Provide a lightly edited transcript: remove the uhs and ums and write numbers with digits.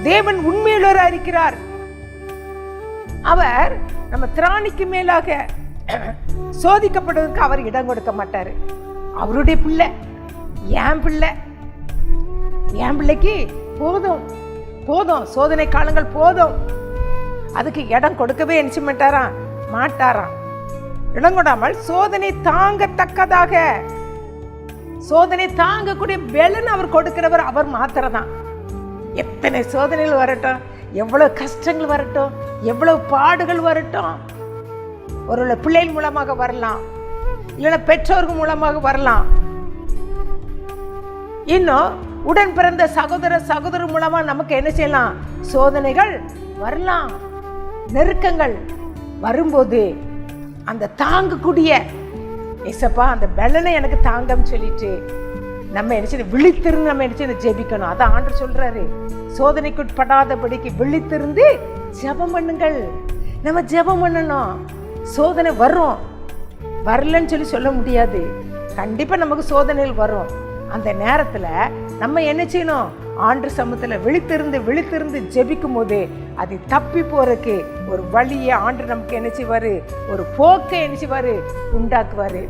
தேவன் உண்மையுள்ளவராக இருக்கிறார். அவர் நம்ம திராணிக்கு மேலாக சோதிக்கப்படுவதற்கு அவர் இடம் கொடுக்க மாட்டாரு. அவருடைய பிள்ளை, என் பிள்ளைக்கு போதும் போதும், சோதனை காலங்கள் போதும், அதுக்கு இடம் கொடுக்கவே நினைச்சு மாட்டாராம். இடம் கொடாமல் சோதனை தாங்கத்தக்கதாக, சோதனை தாங்கக்கூடிய பலன் அவர் கொடுக்கிறவர் அவர் மாத்திரதான். எத்தனை சோதனைகள் வரட்டும், எவ்வளவு கஷ்டங்கள் வரட்டும், எவ்வளவு பாடுகள் வரட்டும், ஒரு பிள்ளைகள் மூலமாக வரலாம், இல்லைன்னா பெற்றோர்கள் மூலமாக வரலாம், இன்னும் உடன் பிறந்த சகோதரர் மூலமா நமக்கு என்ன செய்யலாம், சோதனைகள் வரலாம். நெருக்கங்கள் வரும்போது அந்த தாங்கக்கூடிய ஏசப்பா அந்த பலனை எனக்கு தாங்கன்னு சொல்லிட்டு நம்ம என்ன விழித்திருந்து நம்ம என்ன ஜெபிக்கணும். அதான் ஆண்டவர் சொல்றாரு, சோதனைக்குட்படாதபடிக்கு விழித்திருந்து ஜெபம் பண்ணுங்கள். நம்ம ஜெபம் பண்ணணும். சோதனை வரும், வரலன்னு சொல்ல முடியாது. கண்டிப்பா நமக்கு சோதனைகள் வரும். அந்த நேரத்துல நம்ம என்ன செய்யணும், ஆண்டு சமூகத்துல விழித்திருந்து ஜெபிக்கும் போது அது தப்பி போறதுக்கு ஒரு வழியை ஆண்டு நமக்கு என்ன செய்வாரு, ஒரு போக்கை என்ன செய்வாரு, உண்டாக்குவாரு.